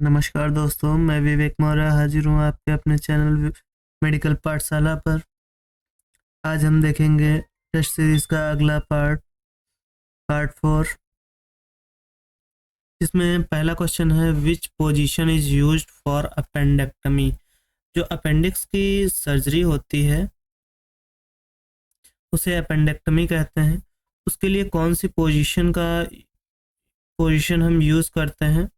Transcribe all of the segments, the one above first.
नमस्कार दोस्तों, मैं विवेक मौर्य हाजिर हूँ आपके अपने चैनल मेडिकल पाठशाला पर। आज हम देखेंगे टेस्ट सीरीज का अगला पार्ट 4, जिसमें पहला क्वेश्चन है which position is used for appendectomy. जो अपेंडिक्स की सर्जरी होती है उसे अपेंडेक्टमी कहते हैं। उसके लिए कौन सी पोजीशन हम यूज़ करते हैं।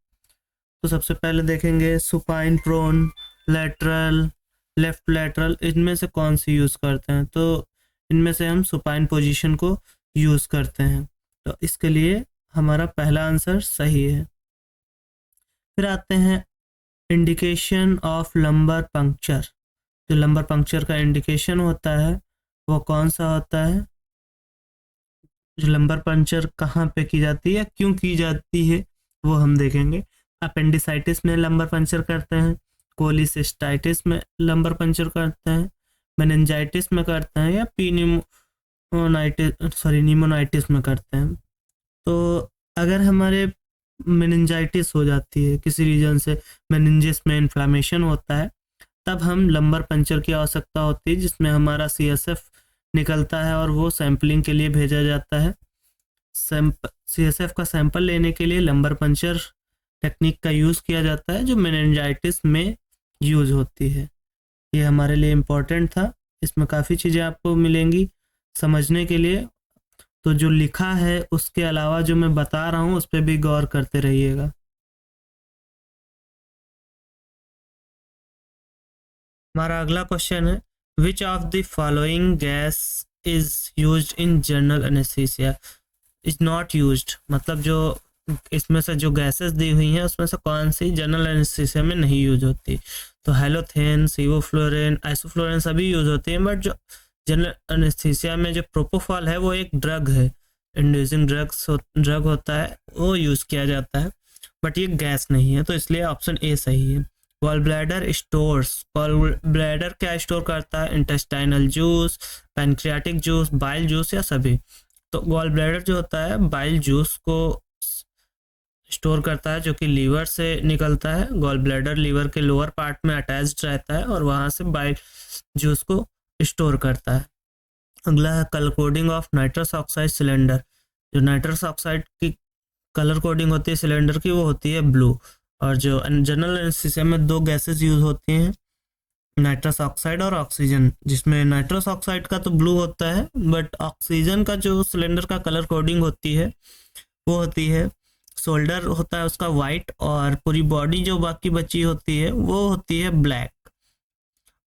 तो सबसे पहले देखेंगे supine, prone, lateral, left lateral, इनमें से कौन सी यूज़ करते हैं। तो इनमें से हम सुपाइन पोजीशन को यूज़ करते हैं, तो इसके लिए हमारा पहला आंसर सही है। फिर आते हैं इंडिकेशन ऑफ लंबर पंक्चर। जो लंबर पंक्चर का इंडिकेशन होता है वो कौन सा होता है। जो लंबर पंक्चर कहाँ पे की जाती है, क्यों की जाती है, वो हम देखेंगे। अपेंडिसाइटिस में लंबर पंक्चर करते हैं, कोलिसिस्टाइटिस में लंबर पंक्चर करते हैं, मेनिंजाइटिस में करते हैं, या निमोनाइटिस में करते हैं। तो अगर हमारे मेनिंजाइटिस हो जाती है, किसी रीजन से मेनिंजिस में इन्फ्लामेशन होता है, तब हम लंबर पंक्चर की आवश्यकता होती है, जिसमें हमारा CSF निकलता है और वो सैंपलिंग के लिए भेजा जाता है। CSF का सैंपल लेने के लिए लंबर पंक्चर टेक्निक का यूज़ किया जाता है, जो मेनिंजाइटिस में यूज़ होती है। ये हमारे लिए इम्पोर्टेंट था, इसमें काफ़ी चीज़ें आपको मिलेंगी समझने के लिए। तो जो लिखा है उसके अलावा जो मैं बता रहा हूँ उस पर भी गौर करते रहिएगा। हमारा अगला क्वेश्चन है विच of the following gas is used in general anaesthesia is not used. मतलब जो इसमें से जो गैसेस दी हुई हैं उसमें से कौन सी जनरल एनेस्थीसिया में नहीं यूज होती। तो हेलोथेन, सिवोफ्लोरिन, आइसोफ्लोरिन सभी यूज होती हैं, बट जो जनरल एनेस्थीसिया में जो प्रोपोफॉल है वो एक ड्रग है, इंड्यूसिंग ड्रग होता है, वो यूज किया जाता है, बट ये गैस नहीं है। तो इसलिए ऑप्शन ए सही है। Gall bladder stores, gall bladder क्या स्टोर करता है, intestinal juice, pancreatic juice, bile juice, या सभी। तो गॉल ब्लैडर जो होता है बाइल जूस को स्टोर करता है, जो कि लीवर से निकलता है। गॉल ब्लैडर लीवर के लोअर पार्ट में अटैच्ड रहता है और वहां से बाइल जूस को स्टोर करता है। अगला है colour coding of nitrous oxide cylinder. जो नाइट्रस ऑक्साइड की कलर कोडिंग होती है सिलेंडर की, वो होती है ब्लू। और जो जनरल एनेस्थीसिया में दो गैसेस यूज होती हैं, नाइट्रस ऑक्साइड और ऑक्सीजन, जिसमें नाइट्रस ऑक्साइड का तो ब्लू होता है, बट ऑक्सीजन का जो सिलेंडर का कलर कोडिंग होती है वो होती है, शोल्डर होता है उसका वाइट, और पूरी बॉडी जो बाकी बची होती है वो होती है ब्लैक।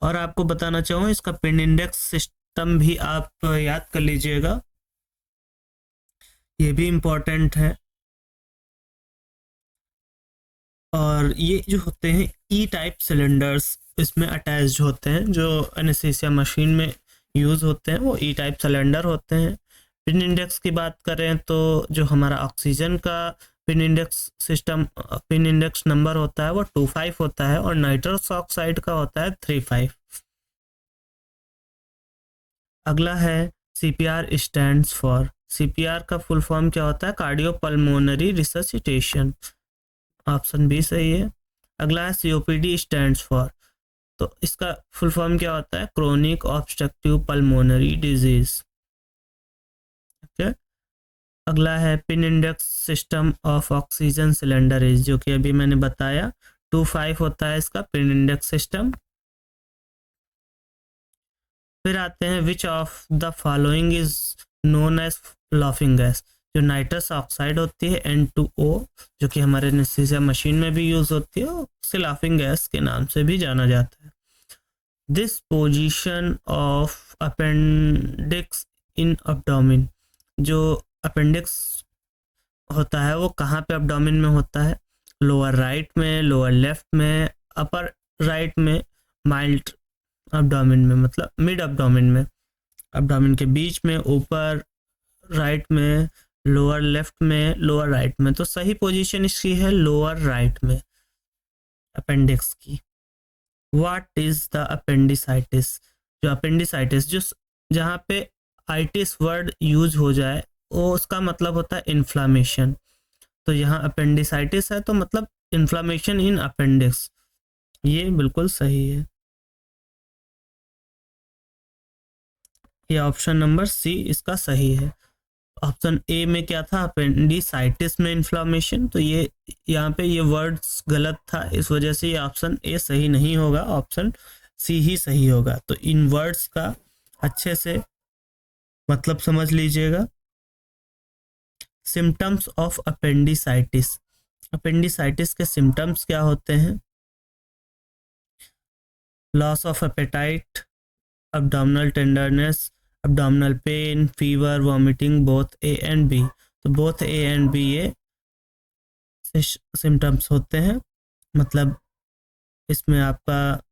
और आपको बताना चाहूँ इसका पिन इंडेक्स सिस्टम भी आप याद कर लीजिएगा, ये भी इम्पोर्टेंट है। और ये जो होते हैं ई टाइप सिलेंडर्स इसमें अटैच्ड होते हैं, जो एनेस्थीसिया मशीन में यूज़ होते हैं वो ई टाइप सिलेंडर होते हैं। पिन इंडेक्स की बात करें तो जो हमारा ऑक्सीजन का पिन इंडेक्स नंबर होता है वो 25 होता है, और नाइट्रस ऑक्साइड का होता है 35। अगला है CPR स्टैंड्स फॉर। CPR का फुल फॉर्म क्या होता है, कार्डियोपल्मोनरी रिससिटेशन, ऑप्शन बी सही है। अगला है COPD स्टैंड्स फॉर। तो इसका फुल फॉर्म क्या होता है, chronic obstructive pulmonary disease. Okay. अगला है pin index system of oxygen cylinder is, जो कि अभी मैंने बताया 25 होता है इसका पिन इंडेक्स सिस्टम। फिर आते हैं which of the following is known as laughing gas. जो नाइट्रस ऑक्साइड होती है N2O, जो कि हमारे एनेस्थीसिया मशीन में भी यूज होती है, उसे लाफिंग गैस के नाम से भी जाना जाता है। This position of appendix in abdomen. जो अपेंडिक्स होता है वो कहाँ पे अब्डोमिन में होता है, लोअर राइट में, लोअर लेफ्ट में, अपर राइट में, माइल्ड अब्डोमिन में, मतलब मिड अब्डोमिन में, अब्डोमिन के बीच में, ऊपर राइट में, लोअर लेफ्ट में, लोअर राइट में। तो सही पोजीशन इसकी है लोअर राइट में अपेंडिक्स की। What is the appendicitis. जो अपेंडिसाइटिस जो जहाँ पे आइटिस वर्ड यूज हो जाए वो उसका मतलब होता है इन्फ्लामेशन। तो यहाँ अपेंडिसाइटिस है तो मतलब इन्फ्लामेशन इन अपेंडिक्स, ये बिल्कुल सही है। ये ऑप्शन नंबर सी इसका सही है। ऑप्शन ए में क्या था, अपेंडिसाइटिस में इन्फ्लामेशन, तो ये यहाँ पे ये वर्ड्स गलत था, इस वजह से ये ऑप्शन ए सही नहीं होगा, ऑप्शन सी ही सही होगा। तो इन वर्ड्स का अच्छे से मतलब समझ लीजिएगा। सिम्टम्स ऑफ अपेंडिसाइटिस, अपेंडिसाइटिस के सिम्टम्स क्या होते हैं? Loss of appetite, abdominal tenderness, abdominal pain, fever, vomiting, both A and B. तो बोथ ए एंड बी ये सिम्टम्स होते हैं। मतलब इसमें आपका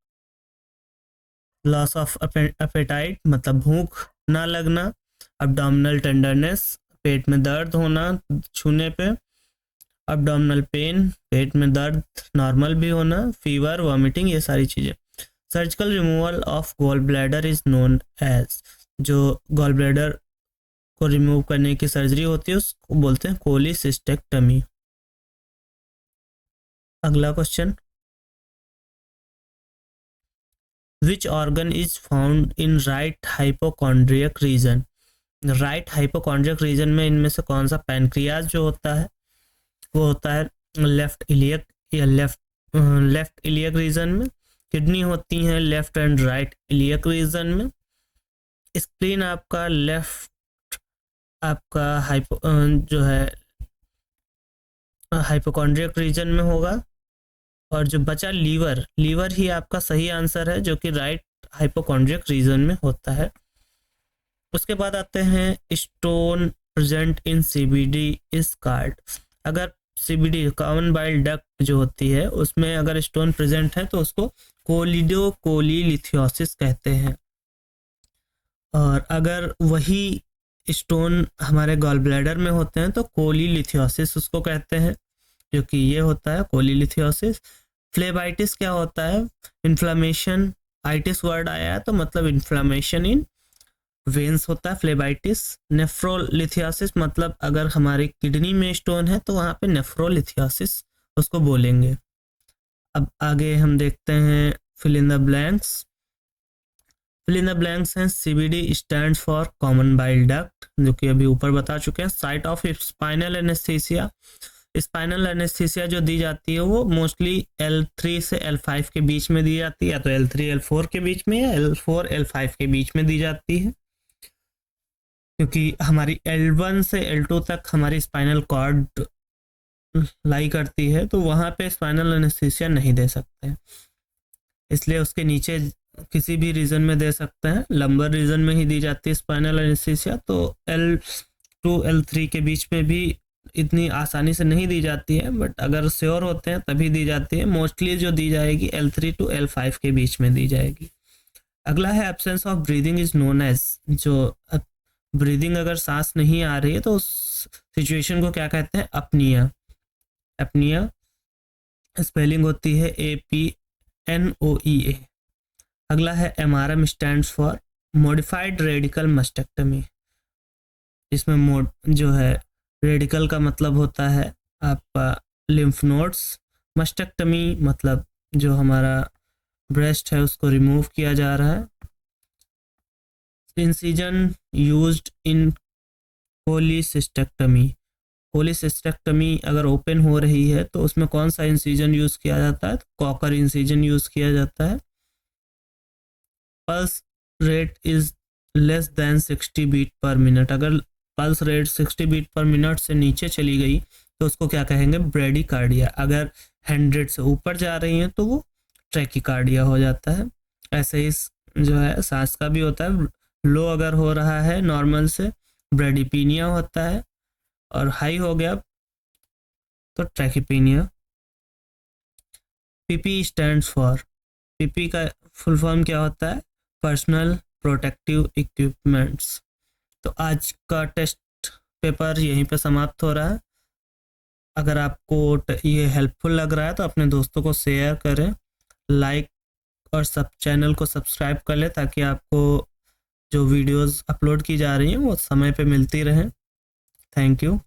लॉस ऑफ एपेटाइट मतलब भूख ना लगना, abdominal टेंडरनेस पेट में दर्द होना छूने पे, abdominal पेन पेट में दर्द नॉर्मल भी होना, फीवर, वॉमिटिंग, ये सारी चीज़ें। Surgical removal of gall bladder is known as, जो गॉल ब्लैडर को रिमूव करने की सर्जरी होती है उसको बोलते हैं कोलिसिस्टेक्टमी। अगला question, which organ is found in right hypochondriac region? Right hypochondriac region में इनमें से कौन सा? पैनक्रियाज जो होता है वो होता है लेफ्ट इलियक या लेफ्ट इलियक रीजन में। किडनी होती हैं left and right iliac region में। स्प्लीन आपका लेफ्ट आपका जो है हाइपोकॉन्ड्रियक रीजन में होगा। और जो बचा लीवर, लीवर ही आपका सही आंसर है जो कि राइट हाइपोकॉन्ड्रियक रीजन में होता है। उसके बाद आते हैं stone present in CBD is called. अगर सीबीडी कॉमन बाइल डक्ट जो होती है उसमें अगर स्टोन प्रेजेंट है तो उसको कोलिडोकोलीलिथियोसिस कहते हैं। और अगर वही स्टोन हमारे गॉल ब्लैडर में होते हैं तो कोलीलिथियोसिस उसको कहते हैं, जो कि ये होता है कोलीलिथियोसिस। फ्लेबाइटिस क्या होता है? इन्फ्लामेशन, आइटिस वर्ड आया है तो मतलब इन्फ्लामेशन इन वेन्स होता है फ्लेबाइटिस। नेफ्रोलिथियोसिस मतलब अगर हमारी किडनी में स्टोन है तो वहाँ पे नेफ्रोलिथियोसिस उसको बोलेंगे। अब आगे हम देखते हैं fill in the blanks. Fill in the blanks हैं CBD stands for common bile duct, जो कि अभी ऊपर बता चुके हैं। Site of spinal anaesthesia, spinal anaesthesia जो दी जाती है वो मोस्टली L3 से L5 के बीच में दी जाती है, या तो L3 L4 के बीच में या L4 L5 के बीच में दी जाती है, क्योंकि हमारी L1 से L2 तक हमारी स्पाइनल कॉर्ड लाई करती है, तो वहाँ पे स्पाइनल एनेस्थीसिया नहीं दे सकते हैं, इसलिए उसके नीचे किसी भी रीजन में दे सकते हैं। लंबर रीजन में ही दी जाती है स्पाइनल एनेस्थीसिया, तो L2 L3 के बीच में भी इतनी आसानी से नहीं दी जाती है, बट अगर श्योर होते हैं तभी दी जाती है। मोस्टली जो दी जाएगी L3 to L5 के बीच में दी जाएगी। अगला है absence of breathing is known as, जो ब्रीदिंग अगर सांस नहीं आ रही है तो उस सिचुएशन को क्या कहते हैं? अपनिया। अपनिया स्पेलिंग होती है APNOEA। अगला है MRM stands for modified radical mastectomy, इसमें जो है रेडिकल का मतलब होता है आपका लिम्फ नोड्स, मस्टेक्टमी मतलब जो हमारा ब्रेस्ट है उसको रिमूव किया जा रहा है। Incision used in cholecystectomy, cholecystectomy अगर ओपन हो रही है तो उसमें कौन सा इंसिजन यूज किया जाता है? कॉकर इंसिजन यूज किया जाता है। Pulse rate is less than 60 beat per minute, अगर pulse rate 60 beat per minute से नीचे चली गई तो उसको क्या कहेंगे? ब्रेडिकार्डिया। अगर 100 से ऊपर जा रही है तो वो ट्रैकिकार्डिया हो जाता है। ऐसे ही जो है सांस का भी होता है, लो अगर हो रहा है नॉर्मल से ब्रेडिपीनिया होता है, और हाई हो गया तो ट्रैकिपीनिया। पीपी स्टैंड्स फॉर, पीपी का फुल फॉर्म क्या होता है? Personal protective equipments. तो आज का टेस्ट पेपर यहीं पे समाप्त हो रहा है। अगर आपको ये हेल्पफुल लग रहा है तो अपने दोस्तों को शेयर करें, लाइक और सब चैनल को सब्सक्राइब कर लें, ताकि आपको जो वीडियोस अपलोड की जा रही हैं वो समय पे मिलती रहें। Thank you.